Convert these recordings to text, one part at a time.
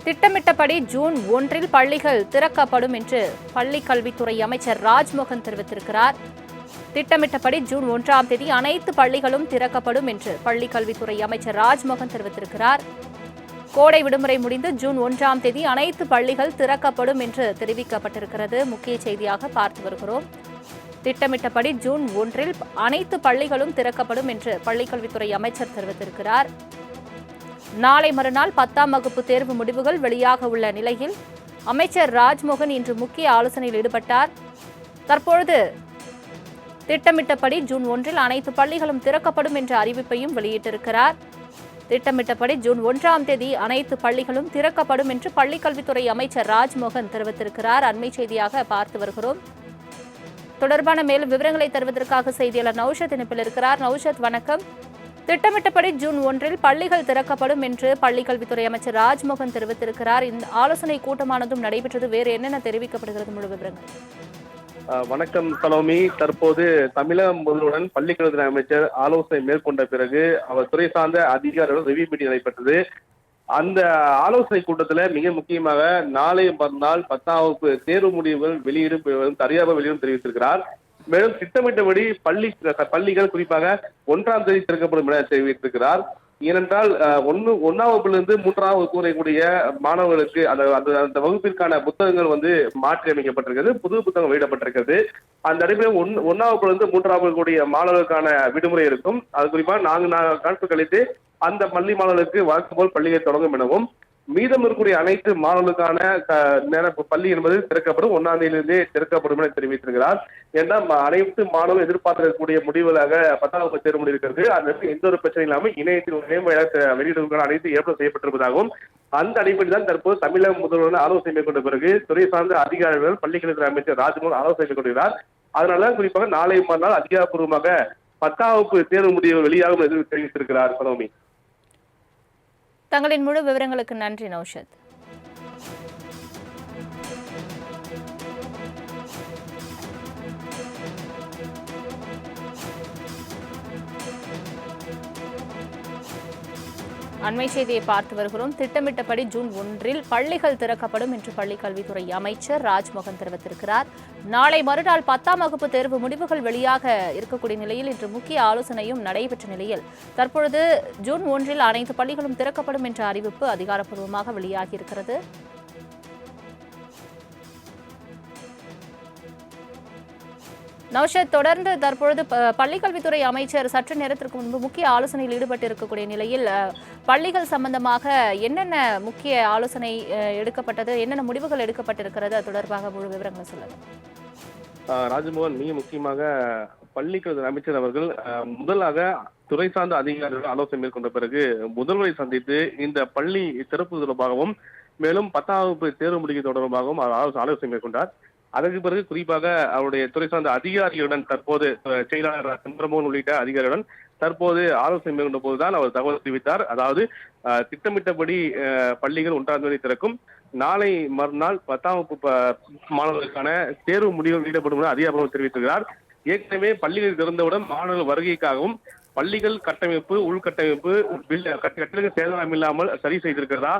திட்டமிட்டபடி ஜூன் 1 பள்ளிகள் திறக்கப்படும் என்று பள்ளிக் கல்வித்துறை அமைச்சர் ராஜ்மோகன் தெரிவித்திருக்கிறார். திட்டமிட்டபடி ஜூன் 1ஆம் தேதி அனைத்து பள்ளிகளும் திறக்கப்படும் என்று பள்ளிக் கல்வித்துறை அமைச்சர் ராஜ்மோகன் தெரிவித்திருக்கிறார். கோடை விடுமுறை முடிந்து ஜூன் 1ஆம் தேதி அனைத்து பள்ளிகள் திறக்கப்படும் என்று தெரிவிக்கப்பட்டிருக்கிறது. முக்கிய செய்தியாக பார்த்து வருகிறோம். திட்டமிட்டபடி ஜூன் 1 அனைத்து பள்ளிகளும் திறக்கப்படும் என்று பள்ளிக்கல்வித்துறை அமைச்சர் தெரிவித்திருக்கிறார். நாளை மறுநாள் 10ஆம் வகுப்பு தேர்வு முடிவுகள் வெளியாக உள்ள நிலையில் அமைச்சர் ராஜ்மோகன் இன்று முக்கிய ஆலோசனையில் ஈடுபட்டார். தற்பொழுது திட்டமிட்டபடி ஜூன் 1 அனைத்து பள்ளிகளும் திறக்கப்படும் என்ற அறிவிப்பையும் வெளியிட்டிருக்கிறார். திட்டமிட்டபடி ஜூன் 1ஆம் தேதி அனைத்து பள்ளிகளும் திறக்கப்படும் என்று பள்ளிக்கல்வித்துறை அமைச்சர் ராஜ்மோகன் தெரிவித்திருக்கிறார். அண்மை செய்தியாக பார்த்து வருகிறோம். தொடர்பான மேலும் விவரங்களை தருவதற்காக செய்தியாளர் நௌஷத் இணைப்பில் இருக்கிறார். நௌஷத், வணக்கம். திட்டமிட்டபடி ஜூன் 1 பள்ளிகள் திறக்கப்படும் என்று பள்ளிக்கல்வித்துறை அமைச்சர் ராஜ்மோகன் தெரிவித்திருக்கிறார். இந்த ஆலோசனை கூட்டமானதும் நடைபெற்றது. வேறு என்னென்ன தெரிவிக்கப்படுகிறது? முழு விவரங்கள். வணக்கம் சலோமி. தற்போது தமிழக முதல்வருடன் பள்ளிக்கல்வித்துறை அமைச்சர் ஆலோசனை மேற்கொண்ட பிறகு அவர் துறை சார்ந்த அதிகாரிகளுடன் ரிவ்யூ மீட்டிங் நடைபெற்றது. அந்த ஆலோசனை கூட்டத்தில் மிக முக்கியமாக நாளை மறுநாள் 10ஆம் வகுப்பு தேர்வு முடிவுகள் வெளியிடும் சரியாக வெளியிடும் தெரிவித்திருக்கிறார். மேலும் திட்டமிட்டபடி பள்ளிகள் குறிப்பாக 1ஆம் தேதி திறக்கப்படும் என தெரிவித்திருக்கிறார். ஏனென்றால் 1ஆம் வகுப்பிலிருந்து 3ஆம் வகுப்பு வரைக்கூடிய மாணவர்களுக்கு அந்த வகுப்பிற்கான புத்தகங்கள் மாற்றி அமைக்கப்பட்டிருக்கிறது. புது புத்தகம் வெளியிடப்பட்டிருக்கிறது. அந்த அடிப்படையில் 1ஆம் வகுப்பிலிருந்து 3ஆம் வகுப்புடைய மாணவர்களுக்கான விடுமுறை இருக்கும். அது குறிப்பாக 4 நாட்கள் கழித்து அந்த பள்ளி மாணவர்களுக்கு வழக்கம் போல் பள்ளியை தொடங்கும் எனவும், மீதம் இருக்கக்கூடிய அனைத்து மாணவர்களுக்கான பள்ளி என்பது திறக்கப்படும் 1ஆம் தேதியிலிருந்தே திறக்கப்படும் என தெரிவித்திருக்கிறார். ஏன்னா அனைத்து மாணவர்கள் எதிர்பார்க்கக்கூடிய முடிவுகளாக 10ஆம் வகுப்பு தேர்வு முடிவு இருக்கிறது. அதற்கு எந்த ஒரு பிரச்சனை இல்லாமல் இணையத்தில் வெளியிடுவதற்கான அனைத்து ஏற்பாடு செய்யப்பட்டிருப்பதாகவும், அந்த அடிப்படையில் தான் தற்போது தமிழக முதல்வருடன் ஆலோசனை மேற்கொண்ட பிறகு துறை சார்ந்த அதிகாரிகள் பள்ளிக்கல்வித்துறை அமைச்சர் ராஜ்மோகன் ஆலோசனை மேற்கொள்கிறார். அதனால குறிப்பாக நாளை மறுநாள் அதிகாரப்பூர்வமாக 10ஆம் வகுப்பு தேர்வு முடிவு வெளியாகும் என்று தெரிவித்திருக்கிறார் சலோமி. தங்களின் முழு விவரங்களுக்கு நன்றி நௌஷத். அண்மை செய்தியை பார்த்து வருகிறோம். திட்டமிட்டபடி ஜூன் 1 பள்ளிகள் திறக்கப்படும் என்று பள்ளிக் கல்வித்துறை அமைச்சர் ராஜ்மோகன் தெரிவித்திருக்கிறார். நாளை மறுநாள் 10ஆம் வகுப்பு தேர்வு முடிவுகள் வெளியாக இருக்கக்கூடிய நிலையில் இன்று முக்கிய ஆலோசனையும் நடைபெற்ற நிலையில் தற்பொழுது ஜூன் 1 அனைத்து பள்ளிகளும் திறக்கப்படும் என்ற அறிவிப்பு அதிகாரப்பூர்வமாக வெளியாகியிருக்கிறது. நௌஷத், தொடர்ந்து தற்பொழுது பள்ளிக்கல்வித்துறை அமைச்சர் சற்று நேரத்திற்கு முன்பு முக்கிய ஆலோசனையில் ஈடுபட்டு இருக்கக்கூடிய நிலையில் பள்ளிகள் சம்பந்தமாக என்னென்ன முக்கிய ஆலோசனை எடுக்கப்பட்டது, என்னென்ன முடிவுகள் எடுக்கப்பட்டிருக்கிறது, அது தொடர்பாக முழு விவரங்களை சொல்லுங்க. ராஜ்மோகன் மிக முக்கியமாக பள்ளிக்கல்வித்துறை அமைச்சர் அவர்கள் முதலாக துறை சார்ந்த அதிகாரிகள் ஆலோசனை மேற்கொண்ட பிறகு முதல்வரை சந்தித்து இந்த பள்ளி திறப்பு தொடர்பாகவும் மேலும் 10ஆம் வகுப்பு தேர்வு முடிவு தொடர்பாகவும் ஆலோசனை மேற்கொண்டார். அதற்கு பிறகு குறிப்பாக அவருடைய துறை சார்ந்த அதிகாரிகளுடன் தற்போது செயலாளர் சந்திரமோகன் உள்ளிட்ட அதிகாரிகளுடன் தற்போது ஆலோசனை மேற்கொண்ட போதுதான் அவர் தகவல் தெரிவித்தார். அதாவது திட்டமிட்டபடி பள்ளிகள் 1ஆம் தேதி திறக்கும். நாளை மறுநாள் 10ஆம் வகுப்பு மாணவர்களுக்கான தேர்வு முடிவு வெளியிடப்படும் என அதிகாரிகள் தெரிவித்திருக்கிறார். ஏற்கனவே பள்ளிகள் திறந்தவுடன் மாணவர்கள் வருகைக்காகவும் பள்ளிகள் கட்டமைப்பு, உள்கட்டமைப்பு, கட்டிடங்கள் சேதனம் இல்லாமல் சரி செய்திருக்கிறதா,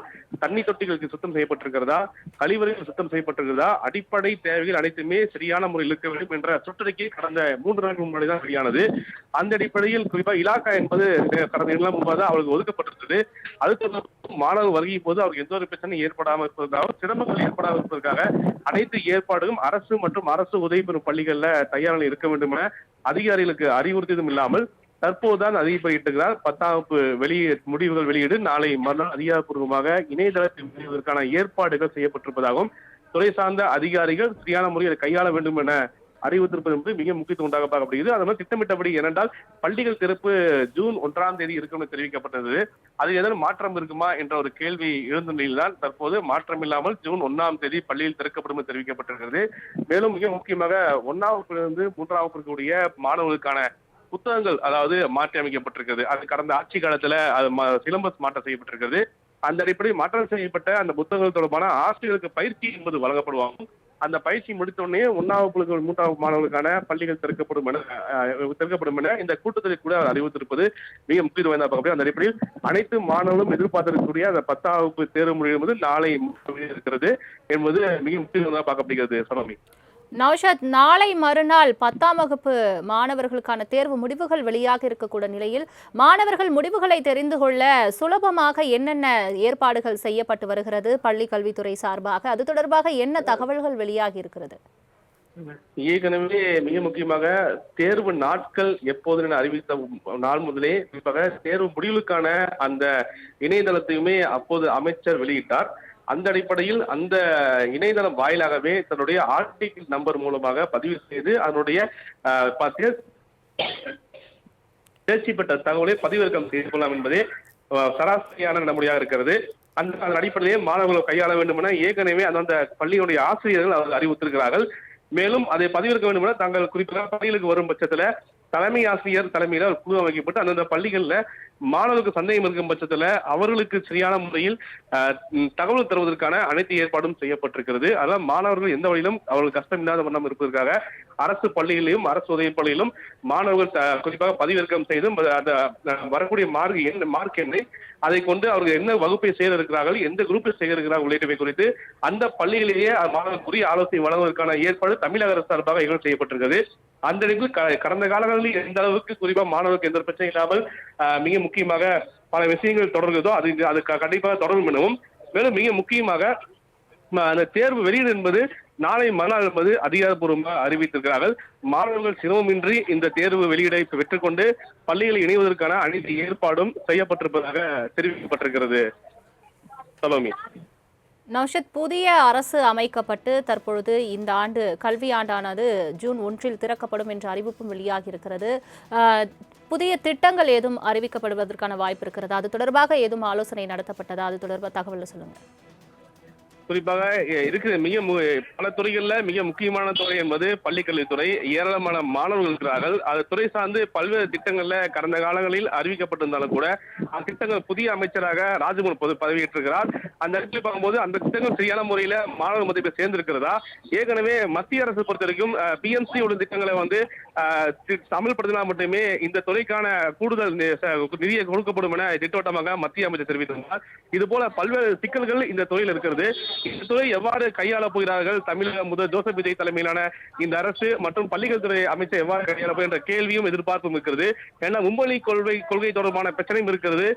தண்ணி தொட்டிகளுக்கு சுத்தம் செய்யப்பட்டிருக்கிறதா, கழிவறைகள் சுத்தம் செய்யப்பட்டிருக்கிறதா, அடிப்படை தேவைகள் அனைத்துமே சரியான முறையில் இருக்க வேண்டும் என்ற சுற்றறிக்கை கடந்த 3 நாட்கள் முன்னாடி தான் வெளியானது. அந்த அடிப்படையில் குறிப்பாக இலாக்கா என்பது கடந்த 2 நாள் முன்பாக அவருக்கு ஒதுக்கப்பட்டிருந்தது. அது மாணவர் வருகை போது அவருக்கு எந்த ஒரு பிரச்சனை ஏற்படாமல் இருப்பதற்காக, சிரமங்கள் ஏற்படாமல் இருப்பதற்காக அனைத்து ஏற்பாடுகளும் அரசு மற்றும் அரசு உதவி பெறும் பள்ளிகள்ல தயார் நிலையில் இருக்க வேண்டும் என அதிகாரிகளுக்கு அறிவுறுத்தியதும் இல்லாமல் தற்போதுதான் அதிகரிக்கிறார். 10ஆம் வகுப்பு முடிவுகள் வெளியீடு நாளை மறுநாள் அதிகாரப்பூர்வமாக இணையதளத்தில் வெளியிடுவதற்கான ஏற்பாடுகள் செய்யப்பட்டிருப்பதாகவும் துறை சார்ந்த அதிகாரிகள் சரியான முறையில் கையாள வேண்டும் என அறிவுறுத்திருப்பது என்பது மிக முக்கியத்துவம் உண்டாக பார்க்கப்படுகிறது. அதனால் திட்டமிட்டபடி ஏனென்றால் பள்ளிகள் திறப்பு ஜூன் 1ஆம் தேதி இருக்கும் என தெரிவிக்கப்பட்டது. அது ஏதாவது மாற்றம் இருக்குமா என்ற ஒரு கேள்வி எழுந்த நிலையில்தான் தற்போது மாற்றம் இல்லாமல் ஜூன் 1ஆம் தேதி பள்ளியில் திறக்கப்படும் என தெரிவிக்கப்பட்டிருக்கிறது. மேலும் மிக முக்கியமாக 1ஆம் வகுப்பிலிருந்து 3ஆம் வகுப்புடைய மாணவர்களுக்கான புத்தகங்கள் அதாவது மாற்றி அமைக்கப்பட்டிருக்கிறது. அது கடந்த ஆட்சி காலத்துல சிலபஸ் மாற்றம் செய்யப்பட்டிருக்கிறது. அந்த அடிப்படையில் மாற்றம் செய்யப்பட்ட அந்த புத்தகங்கள் தொடர்பான ஆசிரியர்களுக்கு பயிற்சி என்பது வழங்கப்படுவாங்க. அந்த பயிற்சி முடித்த உடனே 1ஆம் வகுப்பு 3ஆம் வகுப்பு மாணவர்களுக்கான பள்ளிகள் திறக்கப்படும் என இந்த கூட்டத்தில் கூட அவர் அறிவித்திருப்பது மிக முக்கியத்துவம் வாய்ந்த பார்க்க. அந்த அடிப்படையில் அனைத்து மாணவர்களும் எதிர்பார்த்திருக்கக்கூடிய அந்த 10ஆம் வகுப்பு தேர்வு முடிவு என்பது நாளை இருக்கிறது என்பது மிக முக்கியத்துவம் பார்க்கப்படுகிறது. சலோமி. நௌஷத், நாளை மறுநாள் 10ஆம் வகுப்பு மாணவர்களுக்கான தேர்வு முடிவுகள் வெளியாக இருக்கக்கூடிய நிலையில் மாணவர்கள் முடிவுகளை தெரிந்து கொள்ள சுலபமாக என்னென்ன ஏற்பாடுகள் செய்யப்பட்டு வருகிறது பள்ளி கல்வித்துறை சார்பாக? அது தொடர்பாக என்ன தகவல்கள் வெளியாகி இருக்கிறது? ஏற்கனவே மிக முக்கியமாக தேர்வு நாட்கள் எப்போது அறிவித்த நாள் முதலே குறிப்பாக தேர்வு முடிவுக்கான அந்த இணையதளத்தையுமே அப்போது அமைச்சர் வெளியிட்டார். அந்த அடிப்படையில் அந்த இணையதளம் வாயிலாகவே தன்னுடைய ஆர்டிகிள் நம்பர் மூலமாக பதிவு செய்து அதனுடைய தேர்ச்சி பெற்ற தகவலை பதிவிறக்கம் செய்து கொள்ளலாம் என்பதே சராசரியான நடைமுறையாக இருக்கிறது. அதன் அடிப்படையிலே மாணவர்கள் கையாள வேண்டும் என ஏற்கனவே அந்த பள்ளியுடைய ஆசிரியர்கள் அவர்கள் அறிவித்திருக்கிறார்கள். மேலும் அதை பதிவிறக்க வேண்டும் என தாங்கள் குறிப்பாக பள்ளிகளுக்கு வரும் பட்சத்துல தலைமை ஆசிரியர் தலைமையில ஒரு குழு அமைக்கப்பட்டு அந்தந்த பள்ளிகள்ல மாணவர்களுக்கு சந்தேகம் இருக்கும் பட்சத்துல அவர்களுக்கு சரியான முறையில் தகவல் தருவதற்கான அனைத்து ஏற்பாடும் செய்யப்பட்டிருக்கிறது. அதனால மாணவர்கள் எந்த வழியிலும் அவர்கள் கஷ்டம் இல்லாத வண்ணம் இருப்பதற்காக அரசு பள்ளிகளிலும் அரசு உதவி பள்ளியிலும் மாணவர்கள் குறிப்பாக பதிவிறக்கம் செய்தும் அந்த வரக்கூடிய மார்க் எண்ணை அதை கொண்டு அவர்கள் என்ன வகுப்பை செய்ய இருக்கிறார்கள், எந்த குரூப்பை செய்ய இருக்கிறார்கள் உள்ளிட்டவை குறித்து அந்த பள்ளிகளிலேயே மாணவர்களுக்குரிய ஆலோசனை வழங்குவதற்கான ஏற்பாடு தமிழக அரசு சார்பாக இடம் செய்யப்பட்டிருக்கிறது. அந்த இடத்தில் கடந்த காலங்களில் எந்த அளவுக்கு குறிப்பாக மாணவர்களுக்கு எந்த பிரச்சனை இல்லாமல் மிக முக்கியமாக பல விஷயங்கள் தொடர்கிறதோ அது கண்டிப்பாக தொடரும் எனவும், மேலும் மிக முக்கியமாக அந்த தேர்வு வெளியீடு என்பது நாளை மறுநாள் என்பது அதிகாரப்பூர்வமாக அறிவித்திருக்கிறார்கள். மாணவர்கள் சிரமமின்றி இந்த தேர்வு வெளியீடை பெற்றுக்கொண்டு பள்ளிகளில் இணைவதற்கான அனைத்து ஏற்பாடும் செய்யப்பட்டிருப்பதாக தெரிவிக்கப்பட்டிருக்கிறது. சலோமி. நௌஷத், புதிய அரசு அமைக்கப்பட்டு தற்பொழுது இந்த ஆண்டு கல்வி ஆண்டானது ஜூன் 1 திறக்கப்படும் என்ற அறிவிப்பும் வெளியாகி இருக்கிறது. புதிய திட்டங்கள் ஏதும் அறிவிக்கப்படுவதற்கான வாய்ப்பு இருக்கிறதா? அது தொடர்பாக ஏதும் ஆலோசனை நடத்தப்பட்டதா? அது தொடர்பாக தகவல் சொல்லுங்க. குறிப்பாக இருக்கிற பல துறைகள்ல மிக முக்கியமான துறை என்பது பள்ளிக்கல்வித்துறை. ஏராளமான மாணவர்கள் இருக்கிறார்கள். அது துறை சார்ந்து பல்வேறு திட்டங்கள்ல கடந்த காலங்களில் அறிவிக்கப்பட்டிருந்தாலும் கூட அந்த திட்டங்கள் புதிய அமைச்சராக ராஜ்மோகன் பதவியேற்றிருக்கிறார். அந்த இடத்துல பார்க்கும்போது அந்த திட்டங்கள் சரியான முறையில மாணவர் மதிப்பை சேர்ந்திருக்கிறதா? ஏற்கனவே மத்திய அரசு பொறுத்த வரைக்கும் PMC உள்ள திட்டங்களை அமல்படுத்தினால் மட்டுமே இந்த துறைக்கான கூடுதல் நிதியை கொடுக்கப்படும் என திட்டவட்டமாக மத்திய அமைச்சர் தெரிவித்திருந்தார். இது போல பல்வேறு சிக்கல்கள் இந்த துறையில் இருக்கிறது. இந்த துறை எவ்வாறு கையாளப் போகிறார்கள் தமிழக முதல் ஜோசப் விஜய் தலைமையிலான இந்த அரசு மற்றும் பள்ளிக்கல்வித்துறை அமைச்சர் எவ்வாறு கையாளப் என்ற கேள்வியும் எதிர்பார்ப்பும் இருக்கிறது. ஏன்னா மும்மொழி கொள்கை தொடர்பான பிரச்சனையும் இருக்கிறது.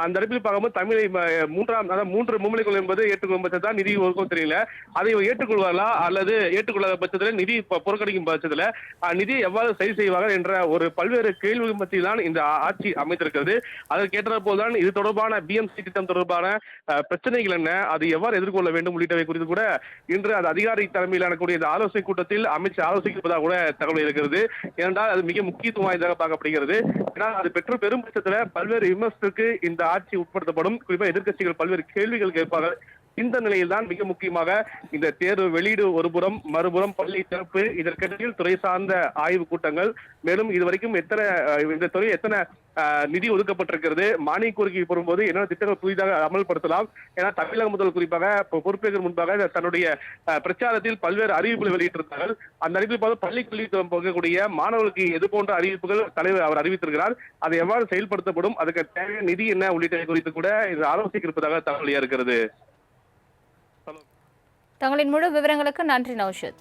அந்த இடத்தில் பார்க்கும்போது தமிழை 3 மும்மொழி கொள்கை என்பது ஏற்றுக்கொள்ளும் பட்சத்தில் நிதி ஒதுக்கும் தெரியல. அதை ஏற்றுக்கொள்வார்களா அல்லது ஏற்றுக்கொள்ளாத பட்சத்தில் நிதி புறக்கணிக்கும் பட்சத்தில் நிதியை எவ்வாறு சரி செய்வார்கள் என்ற ஒரு பல்வேறு கேள்வி மத்தியில் தான் இந்த ஆட்சி அமைத்திருக்கிறது. அதற்கேற்ற போதுதான் இது தொடர்பான BMC திட்டம் தொடர்பான பிரச்சனைகள் என்ன, அது எவ்வாறு எதிர்கொள்ள வேண்டும் உள்ளிட்டவை குறித்து கூட இன்று அந்த அதிகாரி தலைமையிலான கூடிய ஆலோசனை கூட்டத்தில் அமைச்சர் ஆலோசிப்பதாக கூட தகவல் இருக்கிறது. ஏனென்றால் அது மிக முக்கியத்துவம் வாய்ந்ததாக பார்க்கப்படுகிறது. ஏன்னா அது பெரும் பட்சத்தில் பல்வேறு விமர்சனத்துக்கு இந்த ஆட்சி உட்படுத்தப்படும். குறிப்பாக எதிர்க்கட்சிகள் பல்வேறு கேள்விகள் கேட்பார்கள். இந்த நிலையில் தான் மிக முக்கியமாக இந்த தேர்வு வெளியீடு ஒருபுறம், மறுபுறம் பள்ளி திறப்பு, இதற்கிடையில் துறை சார்ந்த ஆய்வு கூட்டங்கள், மேலும் இதுவரைக்கும் இந்த துறை எத்தனை நிதி ஒதுக்கப்பட்டிருக்கிறது, மானிய கோரிக்கை போடும்போது என்னென்ன திட்டங்கள் புதிதாக அமல்படுத்தலாம். ஏன்னா தமிழக முதல் குறிப்பாக பொறுப்பேற்க முன்பாக தன்னுடைய பிரச்சாரத்தில் பல்வேறு அறிவிப்புகளை வெளியிட்டிருந்தார்கள். அந்த அறிவிப்பு பள்ளி கல்வி போகக்கூடிய மாணவர்களுக்கு எது போன்ற அறிவிப்புகள் தலைவர் அவர் அறிவித்திருக்கிறார், அதை எவ்வாறு செயல்படுத்தப்படும், அதுக்கு தேவையான நிதி என்ன உள்ளிட்டவை குறித்து கூட இது ஆலோசிக்க இருப்பதாக தகவல் இருக்கிறது. தங்களின் முழு விவரங்களுக்கு நன்றி நௌஷத்.